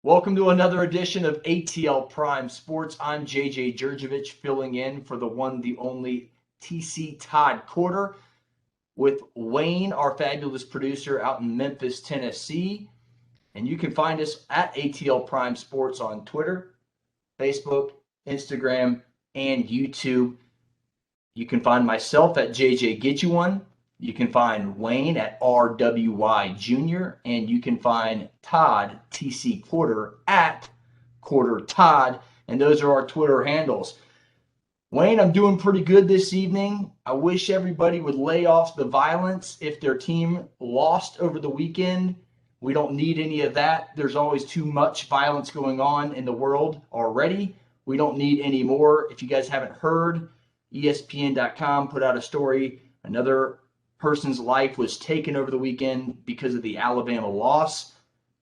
Welcome to another edition of ATL Prime Sports. I'm JJ Jurjevich, filling in for the one, the only TC Todd Corder, with Wayne, our fabulous producer out in Memphis, Tennessee. And you can find us at ATL Prime Sports on Twitter, Facebook, Instagram, and YouTube. You can find myself at JJ Get You One. You can find Wayne at RWY Jr. And you can find Todd TC Corder at Corder Todd. And those are our Twitter handles. Wayne, I'm doing pretty good this evening. I wish everybody would lay off the violence if their team lost over the weekend. We don't need any of that. There's always too much violence going on in the world already. We don't need any more. If you guys haven't heard, ESPN.com put out a story. Another person's life was taken over the weekend because of the Alabama loss.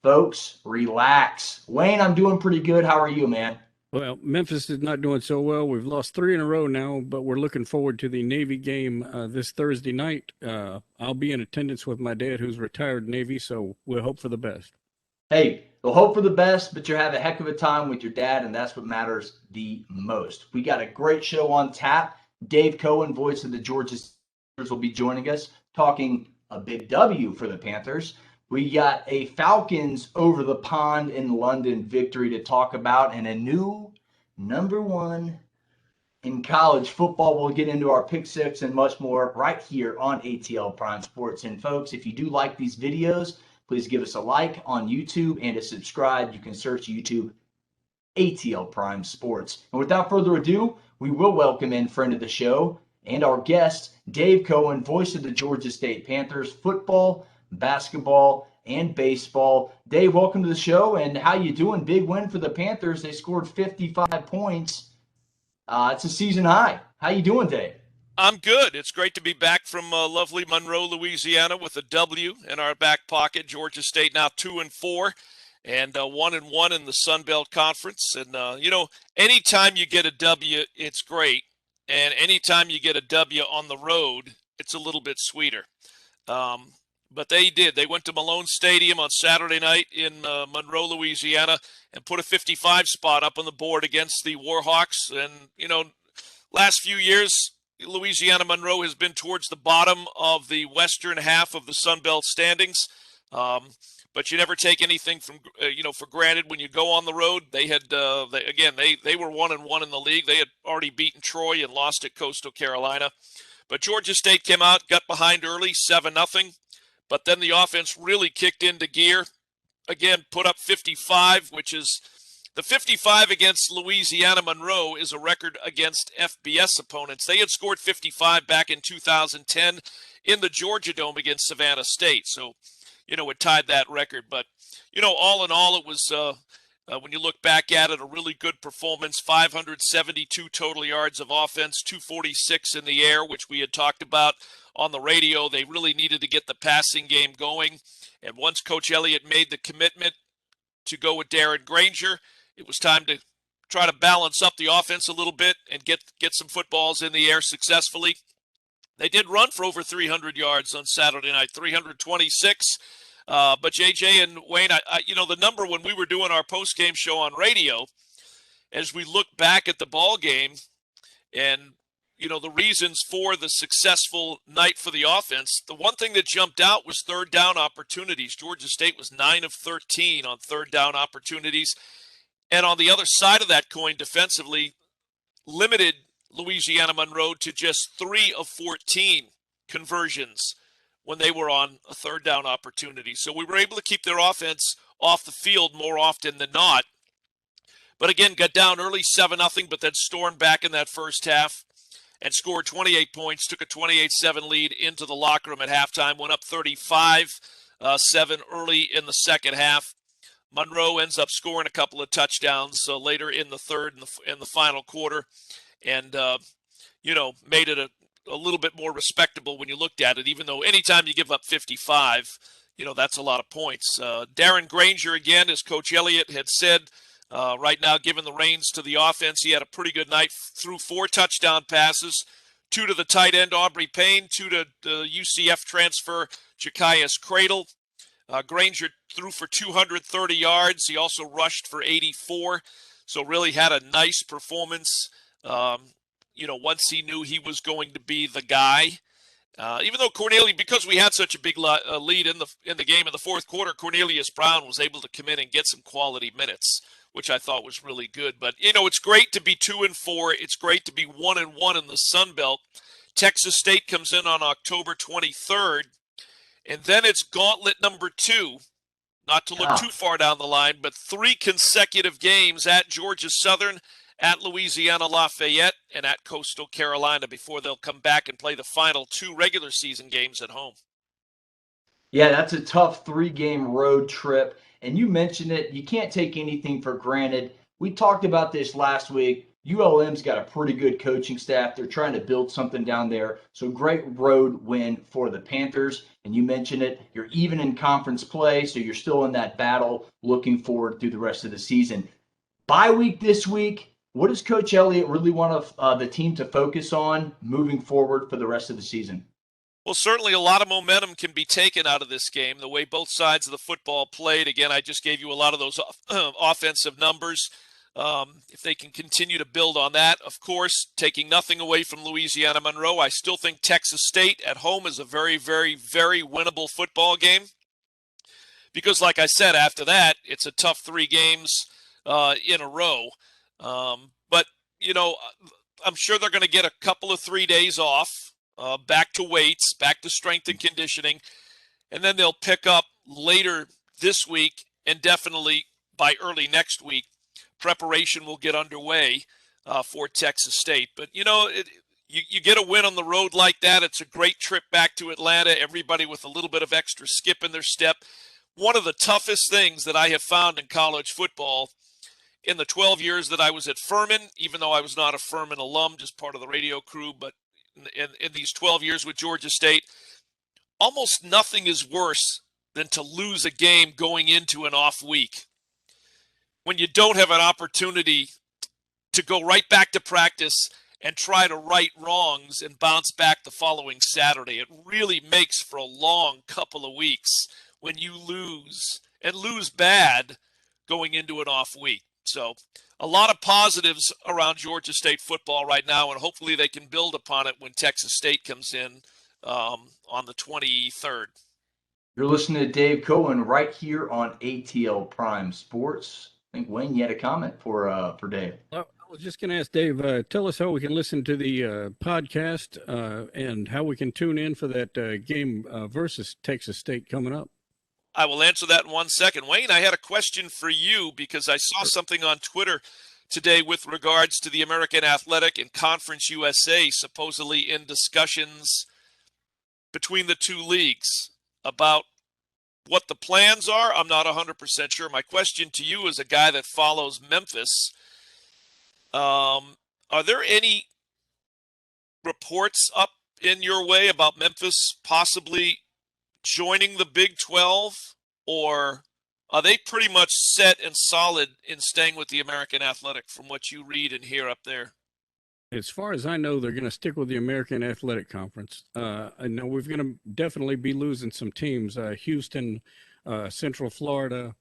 Folks, relax. Wayne, I'm doing pretty good. How are you, man? Well, Memphis is not doing so well. We've lost 3 in a row now, but we're looking forward to the Navy game this Thursday night. I'll be in attendance with my dad, who's retired Navy, so we'll hope for the best. Hey, we'll hope for the best, but you'll have a heck of a time with your dad, and that's what matters the most. We got a great show on tap. Dave Cohen, voice of the Georgia Panthers, will be joining us, talking a big W for the Panthers. We got a Falcons over the pond in London victory to talk about, and a new number one in college football. We'll get into our pick six and much more right here on ATL Prime Sports. And folks, if you do like these videos, please give us a like on YouTube and a subscribe. You can search YouTube ATL Prime Sports. And without further ado, we will welcome in friend of the show and our guest, Dave Cohen, voice of the Georgia State Panthers, football, basketball, and baseball. Dave, welcome to the show, and how you doing? Big win for the Panthers. They scored 55 points. It's a season high. How you doing, Dave? I'm good. It's great to be back from lovely Monroe, Louisiana, with a W in our back pocket. Georgia State now 2-4, and 1-1 in the Sun Belt Conference. And anytime you get a W, it's great. And anytime you get a W on the road, it's a little bit sweeter. But they did. They went to Malone Stadium on Saturday night in Monroe, Louisiana, and put a 55 spot up on the board against the Warhawks. And, last few years, Louisiana Monroe has been towards the bottom of the western half of the Sun Belt standings. But you never take anything from for granted when you go on the road. They had they were 1-1 in the league. They had already beaten Troy and lost at Coastal Carolina. But Georgia State came out, got behind early, 7-0. But then the offense really kicked into gear. Again, put up 55, which is the 55 against Louisiana Monroe is a record against FBS opponents. They had scored 55 back in 2010 in the Georgia Dome against Savannah State. So, it tied that record. But, all in all, it was, when you look back at it, a really good performance. 572 total yards of offense, 246 in the air, which we had talked about on the radio. They really needed to get the passing game going. And once Coach Elliott made the commitment to go with Darren Granger, it was time to try to balance up the offense a little bit and get some footballs in the air successfully. They did run for over 300 yards on Saturday night, 326. But JJ and Wayne, the number when we were doing our post-game show on radio, as we look back at the ball game and the reasons for the successful night for the offense, the one thing that jumped out was third down opportunities. Georgia State was 9 of 13 on third down opportunities. And on the other side of that coin, defensively, limited Louisiana Monroe to just 3 of 14 conversions when they were on a third down opportunity. So we were able to keep their offense off the field more often than not. But again, got down early 7-0, but then stormed back in that first half and scored 28 points, took a 28-7 lead into the locker room at halftime, went up 35-7 early in the second half. Monroe ends up scoring a couple of touchdowns later in the third and in the final quarter, and made it a little bit more respectable when you looked at it. Even though anytime you give up 55, that's a lot of points. Darren Granger, again, as Coach Elliott had said, right now giving the reins to the offense. He had a pretty good night, threw 4 touchdown passes, 2 to the tight end Aubrey Payne, 2 to the UCF transfer Jakias Cradle. Granger threw for 230 yards. He also rushed for 84. So really had a nice performance. Once he knew he was going to be the guy. Even though because we had such a big lead in the game in the fourth quarter, Cornelius Brown was able to come in and get some quality minutes, which I thought was really good. But it's great to be 2-4. It's great to be 1-1 in the Sun Belt. Texas State comes in on October 23rd, and then it's gauntlet number 2. Not to look too far down the line, but 3 consecutive games at Georgia Southern, at Louisiana Lafayette, and at Coastal Carolina before they'll come back and play the final 2 regular season games at home. Yeah, that's a tough 3-game road trip. And you mentioned it, you can't take anything for granted. We talked about this last week. ULM's got a pretty good coaching staff. They're trying to build something down there. So great road win for the Panthers. And you mentioned it, you're even in conference play, so you're still in that battle, looking forward through the rest of the season. Bye week this week. What does Coach Elliott really want the team to focus on moving forward for the rest of the season? Well, certainly a lot of momentum can be taken out of this game, the way both sides of the football played. Again, I just gave you a lot of those offensive numbers. If they can continue to build on that, of course, taking nothing away from Louisiana Monroe, I still think Texas State at home is a very, very, very winnable football game. Because like I said, after that, it's a tough 3 games in a row. But I'm sure they're going to get a couple of 3 days off. Back to weights, back to strength and conditioning, and then they'll pick up later this week, and definitely by early next week, preparation will get underway for Texas State. But, you get a win on the road like that. It's a great trip back to Atlanta, everybody with a little bit of extra skip in their step. One of the toughest things that I have found in college football in the 12 years that I was at Furman, even though I was not a Furman alum, just part of the radio crew, but in these 12 years with Georgia State, almost nothing is worse than to lose a game going into an off week. When you don't have an opportunity to go right back to practice and try to right wrongs and bounce back the following Saturday. It really makes for a long couple of weeks when you lose, and lose bad, going into an off week. So a lot of positives around Georgia State football right now, and hopefully they can build upon it when Texas State comes in on the 23rd. You're listening to Dave Cohen right here on ATL Prime Sports. I think, Wayne, you had a comment for Dave. I was just going to ask Dave, tell us how we can listen to the podcast and how we can tune in for that game versus Texas State coming up. I will answer that in 1 second. Wayne, I had a question for you because I saw something on Twitter today with regards to the American Athletic and Conference USA supposedly in discussions between the 2 leagues about what the plans are. I'm not 100% sure. My question to you as a guy that follows Memphis, are there any reports up in your way about Memphis possibly joining the Big 12, or are they pretty much set and solid in staying with the American Athletic from what you read and hear up there? As far as I know, they're going to stick with the American Athletic Conference. I know we're going to definitely be losing some teams, Houston, Central Florida,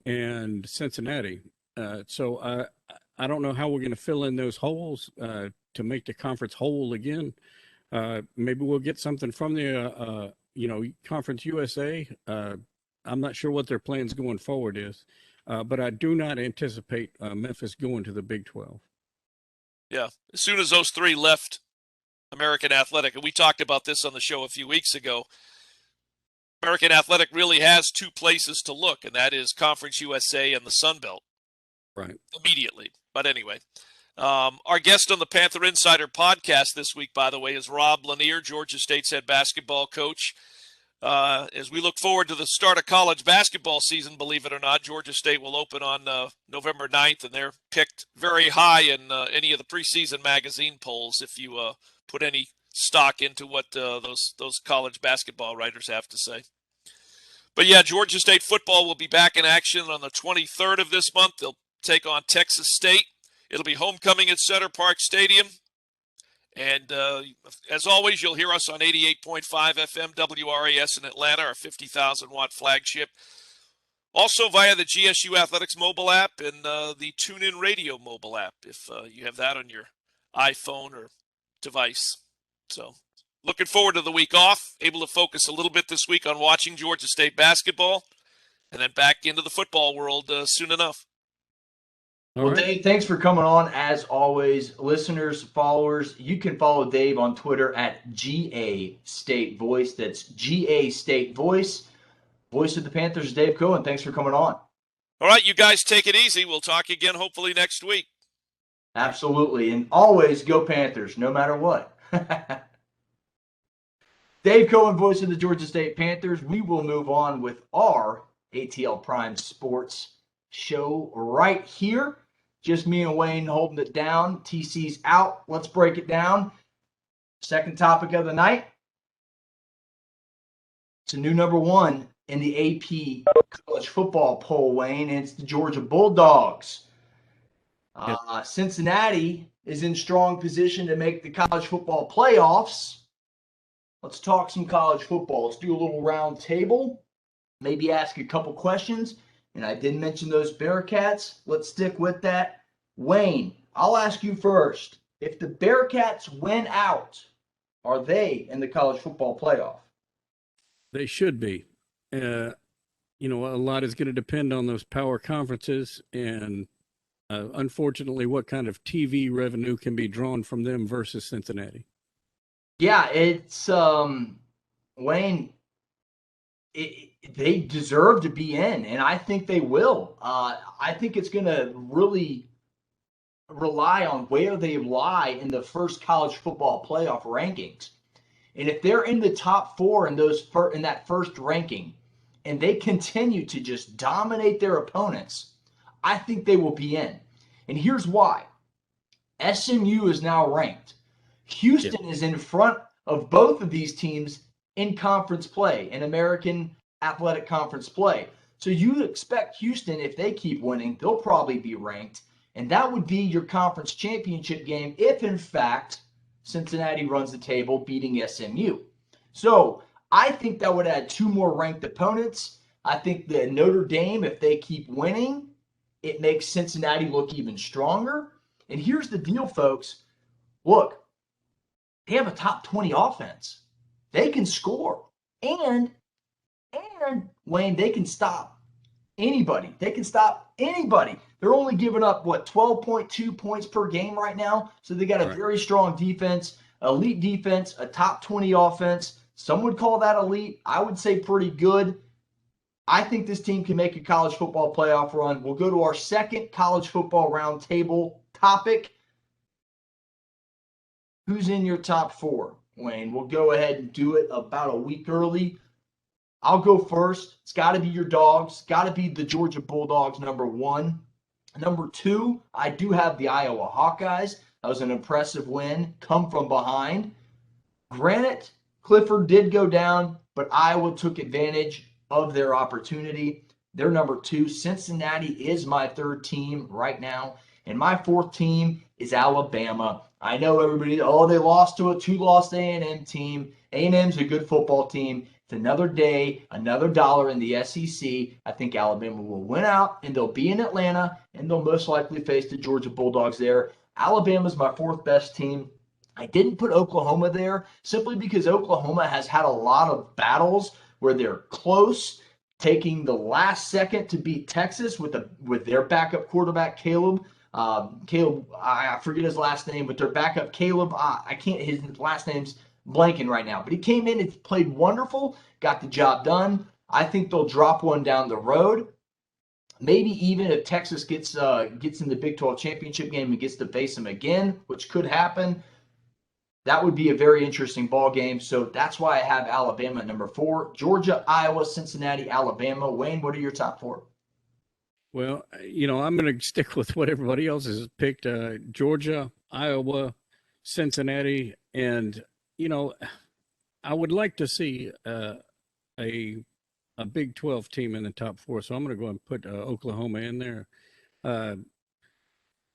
and Cincinnati. So I don't know how we're going to fill in those holes to make the conference whole again. Maybe we'll get something from the Conference USA. I'm not sure what their plans going forward is, but I do not anticipate Memphis going to the Big 12. Yeah, as soon as those 3 left American Athletic, and we talked about this on the show a few weeks ago, American Athletic really has 2 places to look, and that is Conference USA and the Sun Belt. Right. Immediately. But anyway, our guest on the Panther Insider podcast this week, by the way, is Rob Lanier, Georgia State's head basketball coach. As we look forward to the start of college basketball season, believe it or not, Georgia State will open on November 9th, and they're picked very high in any of the preseason magazine polls if you put any stock into what those college basketball writers have to say. But yeah, Georgia State football will be back in action on the 23rd of this month. They'll take on Texas State. It'll be homecoming at Center Park Stadium. And as always, you'll hear us on 88.5 FM WRAS in Atlanta, our 50,000-watt flagship. Also via the GSU Athletics mobile app and the TuneIn Radio mobile app, if you have that on your iPhone or device. So looking forward to the week off, able to focus a little bit this week on watching Georgia State basketball, and then back into the football world soon enough. Well, Dave, thanks for coming on. As always, listeners, followers, you can follow Dave on Twitter at GA State Voice. That's GA State Voice. Voice of the Panthers, Dave Cohen. Thanks for coming on. All right, you guys take it easy. We'll talk again hopefully next week. Absolutely. And always go Panthers, no matter what. Dave Cohen, voice of the Georgia State Panthers. We will move on with our ATL Prime Sports show right here. Just me and Wayne holding it down. TC's out. Let's break it down. Second topic of the night. It's a new number one in the AP college football poll, Wayne, and it's the Georgia Bulldogs. Cincinnati is in strong position to make the college football playoffs. Let's talk some college football. Let's do a little round table, maybe ask a couple questions. And I did mention those Bearcats. Let's stick with that. Wayne, I'll ask you first. If the Bearcats win out, are they in the college football playoff? They should be. A lot is going to depend on those power conferences and, unfortunately, what kind of TV revenue can be drawn from them versus Cincinnati. Yeah, it's Wayne. They deserve to be in, and I think they will. I think it's going to really rely on where they lie in the first college football playoff rankings. And if they're in the top four in that first ranking, and they continue to just dominate their opponents, I think they will be in. And here's why. SMU is now ranked. Houston is in front of both of these teams in conference play, in American Athletic Conference play. So you expect Houston, if they keep winning, they'll probably be ranked. And that would be your conference championship game if, in fact, Cincinnati runs the table beating SMU. So I think that would add two more ranked opponents. I think that Notre Dame, if they keep winning, it makes Cincinnati look even stronger. And here's the deal, folks. Look, they have a top 20 offense. They can score. And Wayne, they can stop anybody. They can stop anybody. They're only giving up, 12.2 points per game right now. So they got a very strong defense, elite defense, a top 20 offense. Some would call that elite. I would say pretty good. I think this team can make a college football playoff run. We'll go to our second college football roundtable topic. Who's in your top four, Wayne? We'll go ahead and do it about a week early. I'll go first. It's got to be your dogs. It's got to be the Georgia Bulldogs, number one. Number two, I do have the Iowa Hawkeyes. That was an impressive win. Come from behind. Granted, Clifford did go down, but Iowa took advantage of their opportunity. They're number two. Cincinnati is my third team right now. And my fourth team is Alabama. I know everybody, they lost to a two-loss A&M team. A&M's a good football team. It's another day, another dollar in the SEC. I think Alabama will win out, and they'll be in Atlanta, and they'll most likely face the Georgia Bulldogs there. Alabama's my fourth best team. I didn't put Oklahoma there simply because Oklahoma has had a lot of battles where they're close, taking the last second to beat Texas with their backup quarterback, Caleb. I forget his last name, but their backup, Caleb, his last name's blanking right now. But he came in and played wonderful, got the job done. I think they'll drop one down the road. Maybe even if Texas gets in the Big 12 championship game and gets to face them again, which could happen, that would be a very interesting ball game. So that's why I have Alabama at number four. Georgia, Iowa, Cincinnati, Alabama. Wayne, what are your top four? Well, I'm going to stick with what everybody else has picked. Georgia, Iowa, Cincinnati, and, I would like to see a Big 12 team in the top four. So I'm going to go and put Oklahoma in there.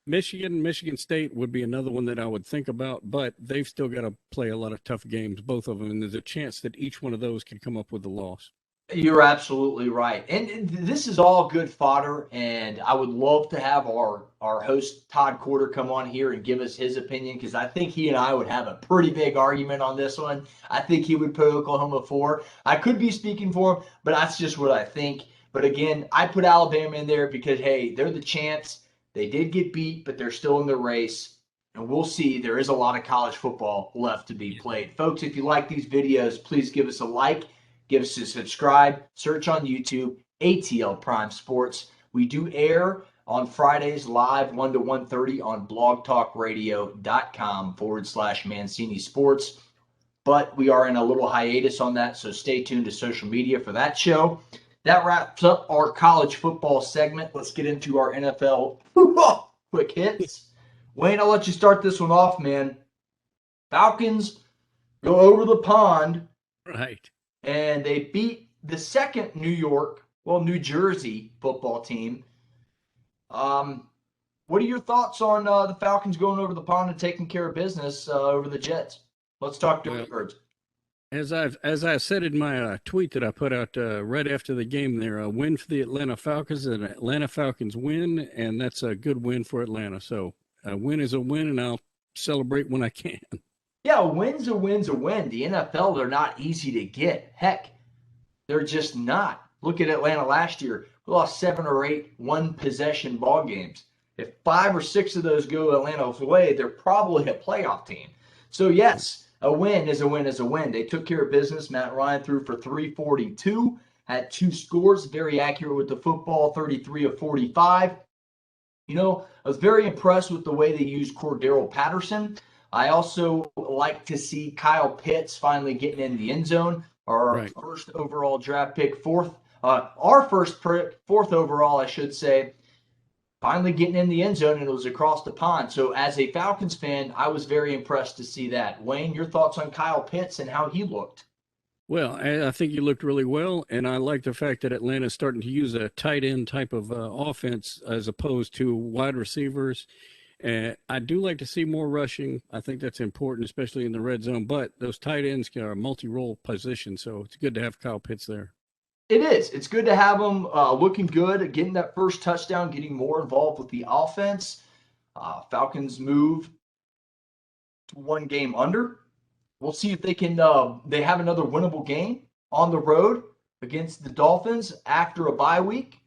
Michigan State would be another one that I would think about, but they've still got to play a lot of tough games, both of them, and there's a chance that each one of those can come up with a loss. You're absolutely right. And this is all good fodder, and I would love to have our host, Todd Corder, come on here and give us his opinion, because I think he and I would have a pretty big argument on this one. I think he would put Oklahoma 4. I could be speaking for him, but that's just what I think. But again, I put Alabama in there because, hey, they're the champs. They did get beat, but they're still in the race. And we'll see. There is a lot of college football left to be played. Folks, if you like these videos, please give us a like. Give us a subscribe. Search on YouTube, ATL Prime Sports. We do air on Fridays live 1 to 1:30 on blogtalkradio.com/Mancini Sports. But we are in a little hiatus on that, so stay tuned to social media for that show. That wraps up our college football segment. Let's get into our NFL quick hits. Wayne, I'll let you start this one off, man. Falcons go over the pond. Right. And they beat the second New Jersey football team. What are your thoughts on the Falcons going over the pond and taking care of business over the Jets? Let's talk to the Birds. As I said in my tweet that I put out right after the game, there a win for the Atlanta Falcons, and Atlanta Falcons win, and that's a good win for Atlanta. So a win is a win, and I'll celebrate when I can. Yeah, a win's a win's a win. The NFL, they're not easy to get. Heck, they're just not. Look at Atlanta last year. We lost 7 or 8 one-possession ball games. If 5 or 6 of those go Atlanta's way, they're probably a playoff team. So, yes, a win is a win is a win. They took care of business. Matt Ryan threw for 342, had 2 scores, very accurate with the football, 33 of 45. You know, I was very impressed with the way they used Cordero Patterson. I also like to see Kyle Pitts finally getting in the end zone. Our first overall draft pick, fourth overall, I should say, finally getting in the end zone, and it was across the pond. So as a Falcons fan, I was very impressed to see that. Wayne, your thoughts on Kyle Pitts and how he looked? Well, I think he looked really well, and I like the fact that Atlanta's starting to use a tight end type of offense as opposed to wide receivers. I do like to see more rushing. I think that's important, especially in the red zone. But those tight ends are multi-role positions, so it's good to have Kyle Pitts there. It is. It's good to have him looking good, getting that first touchdown, getting more involved with the offense. Falcons move to 1 game under. We'll see if they can. They have another winnable game on the road against the Dolphins after a bye week.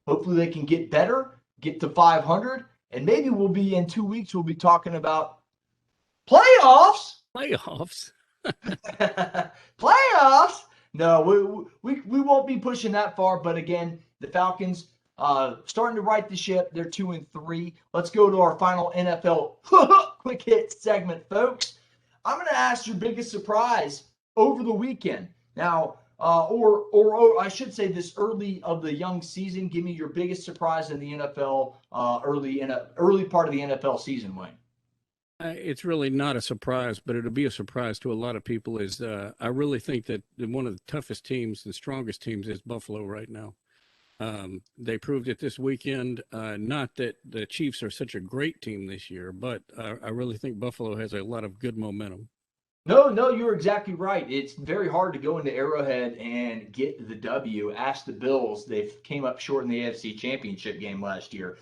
Hopefully, they can get better, get to 500. And maybe we'll be in 2 weeks, we'll be talking about playoffs. Playoffs? Playoffs? No, we won't be pushing that far. But again, the Falcons starting to right the ship. They're 2-3. Let's go to our final NFL quick hit segment, folks. I'm going to ask your biggest surprise over the weekend. Now, or I should say this early of the young season, give me your biggest surprise in the NFL early part of the NFL season, Wayne. It's really not a surprise, but it'll be a surprise to a lot of people. I really think that one of the toughest teams, the strongest teams, is Buffalo right now. They proved it this weekend. Not that the Chiefs are such a great team this year, but I really think Buffalo has a lot of good momentum. No, you're exactly right. It's very hard to go into Arrowhead and get the W. Ask the Bills. They came up short in the AFC Championship game last year.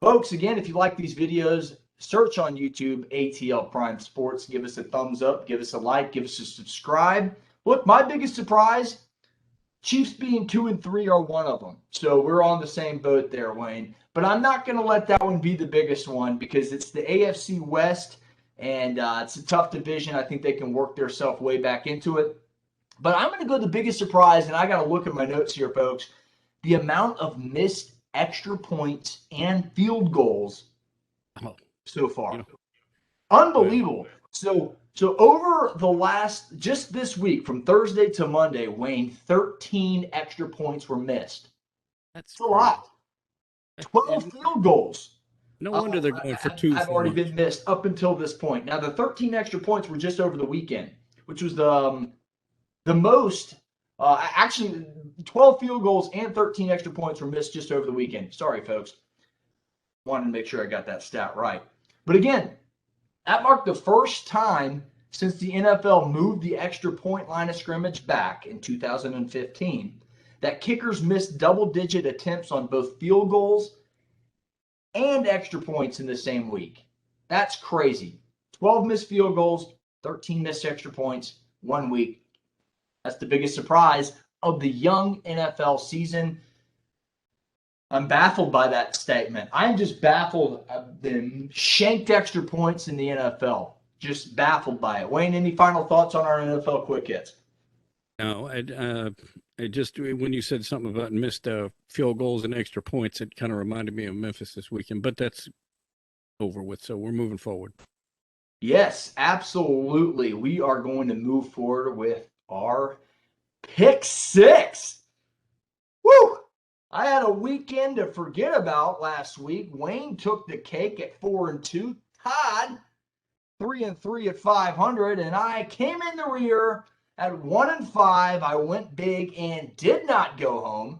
Folks, again, if you like these videos, search on YouTube, ATL Prime Sports. Give us a thumbs up. Give us a like. Give us a subscribe. Look, my biggest surprise, Chiefs being 2-3 are one of them. So we're on the same boat there, Wayne. But I'm not going to let that one be the biggest one because it's the AFC West. And it's a tough division. I think they can work themselves way back into it. But I'm going to go the biggest surprise, and I got to look at my notes here, folks. The amount of missed extra points and field goals so far. Unbelievable. So over the last, just this week, from Thursday to Monday, Wayne, 13 extra points were missed. That's a lot. 12 field goals. No wonder they're going for 2. Have already been missed up until this point. Now, the 13 extra points were just over the weekend, which was the most. Actually, 12 field goals and 13 extra points were missed just over the weekend. Sorry, folks. Wanted to make sure I got that stat right. But again, that marked the first time since the NFL moved the extra point line of scrimmage back in 2015 that kickers missed double-digit attempts on both field goals and extra points in the same week. That's crazy. 12 missed field goals, 13 missed extra points, 1 week. That's the biggest surprise of the young NFL season. I'm baffled by that statement. I'm just baffled of the shanked extra points in the NFL. Just baffled by it. Wayne, any final thoughts on our NFL quick hits? No, I just when you said something about missed field goals and extra points, it kind of reminded me of Memphis this weekend. But that's over with, so we're moving forward. Yes, absolutely. We are going to move forward with our pick six. Woo! I had a weekend to forget about last week. Wayne took the cake at 4-2. Todd 3-3 at 500, and I came in the rear at 1-5. I went big and did not go home.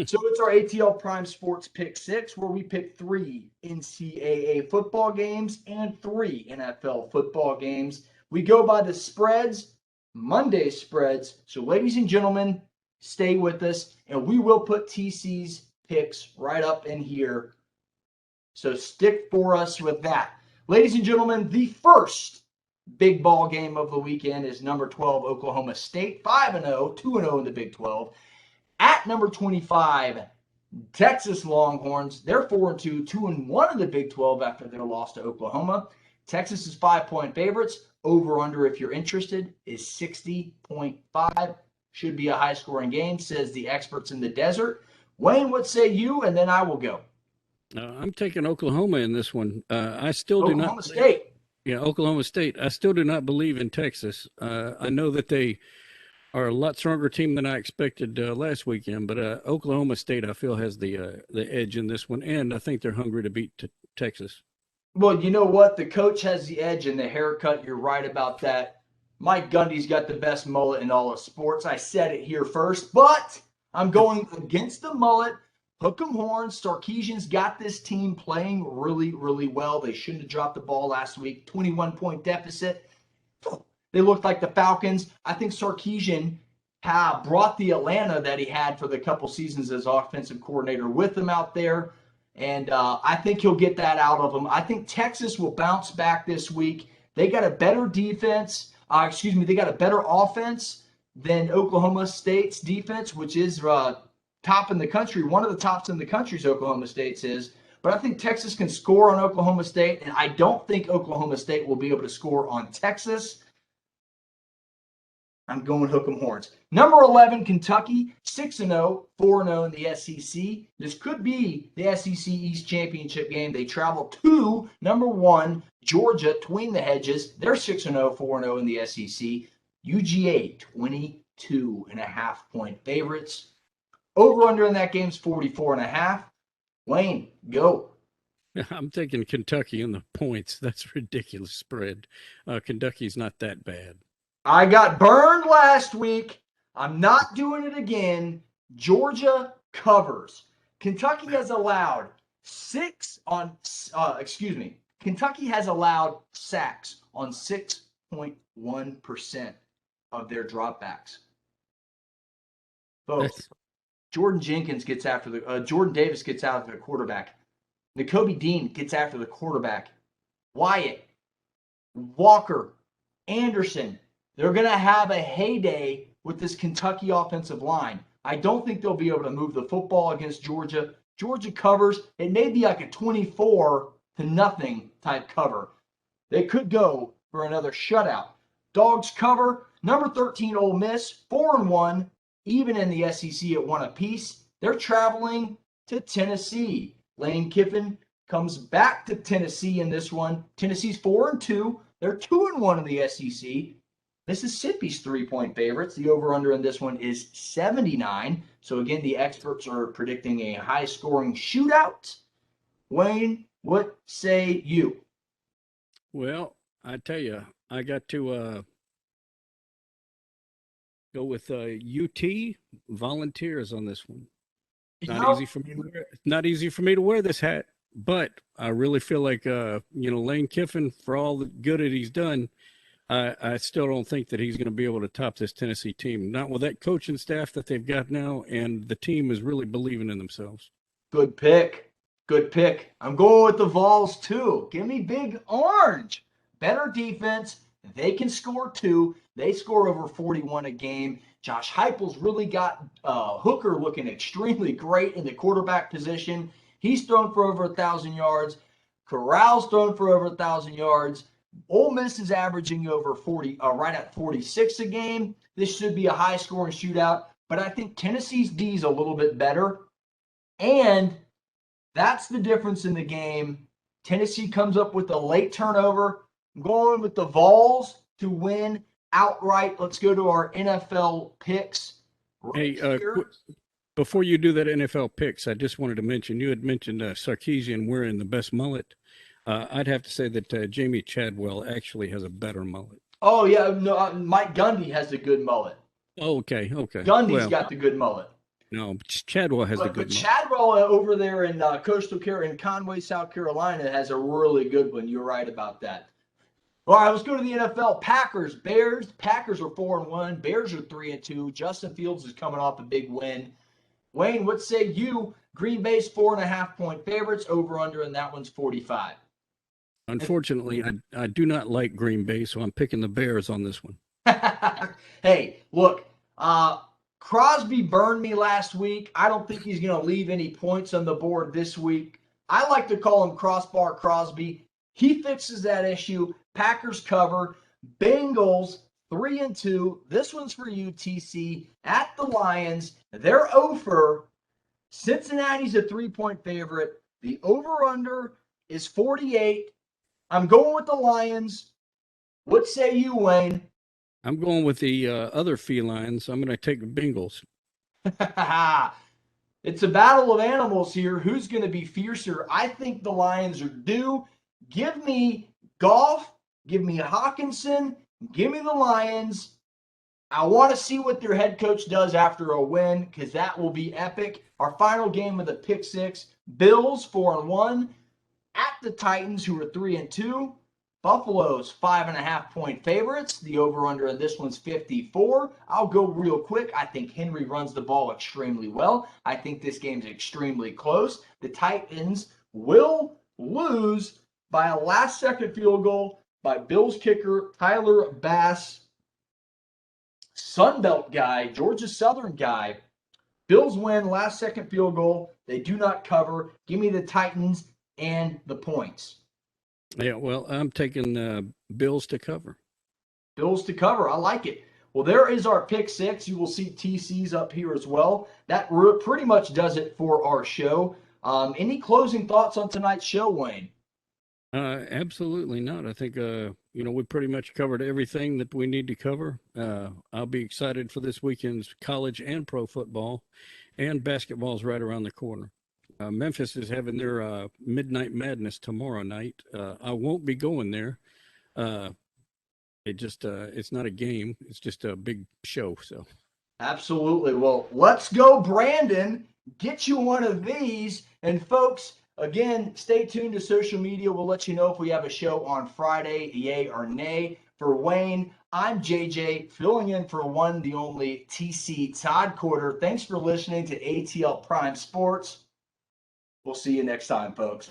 So it's our ATL Prime Sports Pick 6, where we pick 3 NCAA football games and 3 NFL football games. We go by the spreads, Monday spreads. So ladies and gentlemen, stay with us, and we will put TC's picks right up in here. So stick for us with that. Ladies and gentlemen, the first big ball game of the weekend is number 12, Oklahoma State, 5-0, 2-0 in the Big 12. At number 25, Texas Longhorns. They're 4-2, 2-1 in the Big 12 after their loss to Oklahoma. Texas is 5-point favorites. Over under, if you're interested, is 60.5. Should be a high-scoring game, says the experts in the desert. Wayne, what say you? And then I will go. I'm taking Oklahoma in this one. I still do not. Oklahoma State. Yeah, Oklahoma State. I still do not believe in Texas. I know that they are a lot stronger team than I expected last weekend, but Oklahoma State, I feel, has the edge in this one, and I think they're hungry to beat Texas. Well, you know what? The coach has the edge in the haircut. You're right about that. Mike Gundy's got the best mullet in all of sports. I said it here first, but I'm going against the mullet. Hook 'em horns. Sarkisian's got this team playing really, really well. They shouldn't have dropped the ball last week. 21-point deficit. They looked like the Falcons. I think Sarkisian brought the Atlanta that he had for the couple seasons as offensive coordinator with him out there. And I think he'll get that out of them. I think Texas will bounce back this week. They got a better defense. They got a better offense than Oklahoma State's defense, which is top in the country. One of the tops in the country, Oklahoma State's is. But I think Texas can score on Oklahoma State, and I don't think Oklahoma State will be able to score on Texas. I'm going hook 'em horns. Number 11, Kentucky, 6-0, 4-0 in the SEC. This could be the SEC East Championship game. They travel to number 1, Georgia, tween the hedges. They're 6-0, 4-0 in the SEC. UGA, 22.5-point favorites. Over-under in that game is 44.5. Wayne, go. I'm taking Kentucky in the points. That's a ridiculous spread. Kentucky's not that bad. I got burned last week. I'm not doing it again. Georgia covers. Kentucky has allowed Kentucky has allowed sacks on 6.1% of their dropbacks. Folks, Jordan Davis gets after the quarterback. Nakobe Dean gets after the quarterback. Wyatt, Walker, Anderson. They're going to have a heyday with this Kentucky offensive line. I don't think they'll be able to move the football against Georgia. Georgia covers. It may be like a 24-0 type cover. They could go for another shutout. Dogs cover. Number 13, Ole Miss, 4-1, even in the SEC at 1 apiece. They're traveling to Tennessee. Lane Kiffin comes back to Tennessee in this one. Tennessee's 4-2. They're 2-1 in the SEC. Mississippi's 3-point favorites. The over-under in this one is 79. So again, the experts are predicting a high-scoring shootout. Wayne, what say you? Well, I tell you, I got to go with UT Volunteers on this one. Not easy for me to wear this hat. But I really feel like, Lane Kiffin, for all the good that he's done, I still don't think that he's going to be able to top this Tennessee team. Not with that coaching staff that they've got now, and the team is really believing in themselves. Good pick. Good pick. I'm going with the Vols too. Give me Big Orange. Better defense. They can score too. They score over 41 a game. Josh Heupel's really got Hooker looking extremely great in the quarterback position. He's thrown for over 1,000 yards. Corral's thrown for over 1,000 yards. Ole Miss is averaging over 40, right at 46 a game. This should be a high-scoring shootout, but I think Tennessee's D is a little bit better, and that's the difference in the game. Tennessee comes up with a late turnover. I'm going with the Vols to win outright. Let's go to our NFL picks. Before you do that NFL picks, I just wanted to mention, you had mentioned Sarkisian wearing the best mullet. I'd have to say that Jamie Chadwell actually has a better mullet. Oh, yeah. No, Mike Gundy has the good mullet. Oh, okay. Gundy's got the good mullet. No, Chadwell has the good mullet. Chadwell over there in Coastal Carolina, in Conway, South Carolina, has a really good one. You're right about that. All right, let's go to the NFL. Packers, Bears. Packers are 4-1. Bears are 3-2. Justin Fields is coming off a big win. Wayne, what say you? Green Bay's 4.5-point favorites. Over under, and that one's 45. Unfortunately, I do not like Green Bay, so I'm picking the Bears on this one. Hey, look, Crosby burned me last week. I don't think he's going to leave any points on the board this week. I like to call him Crossbar Crosby. He fixes that issue. Packers cover. Bengals 3-2. This one's for you, TC. At the Lions, they're over. Cincinnati's a 3-point favorite. The over-under is 48. I'm going with the Lions. What say you, Wayne? I'm going with the other felines. I'm going to take the Bengals. It's a battle of animals here. Who's going to be fiercer? I think the Lions are due. Give me Goff. Give me Hawkinson. Give me the Lions. I want to see what their head coach does after a win, because that will be epic. Our final game of the Pick Six. Bills 4-1 at the Titans, who are 3-2. Buffalo's 5.5-point favorites. The over-under in this one's 54. I'll go real quick. I think Henry runs the ball extremely well. I think this game's extremely close. The Titans will lose by a last-second field goal by Bills kicker Tyler Bass. Sunbelt guy, Georgia Southern guy. Bills win, last-second field goal. They do not cover. Give me the Titans and the points. Yeah, well, I'm taking Bills to cover. Bills to cover. I like it. Well, there is our Pick Six. You will see TC's up here as well. That pretty much does it for our show. Any closing thoughts on tonight's show, Wayne? Absolutely not. I think, we pretty much covered everything that we need to cover. I'll be excited for this weekend's college and pro football, and basketball's right around the corner. Memphis is having their Midnight Madness tomorrow night. I won't be going there. It's not a game. It's just a big show. So, absolutely. Well, let's go, Brandon. Get you one of these. And folks, again, stay tuned to social media. We'll let you know if we have a show on Friday, yay or nay. For Wayne, I'm JJ, filling in for one, the only TC, Todd Corder. Thanks for listening to ATL Prime Sports. We'll see you next time, folks.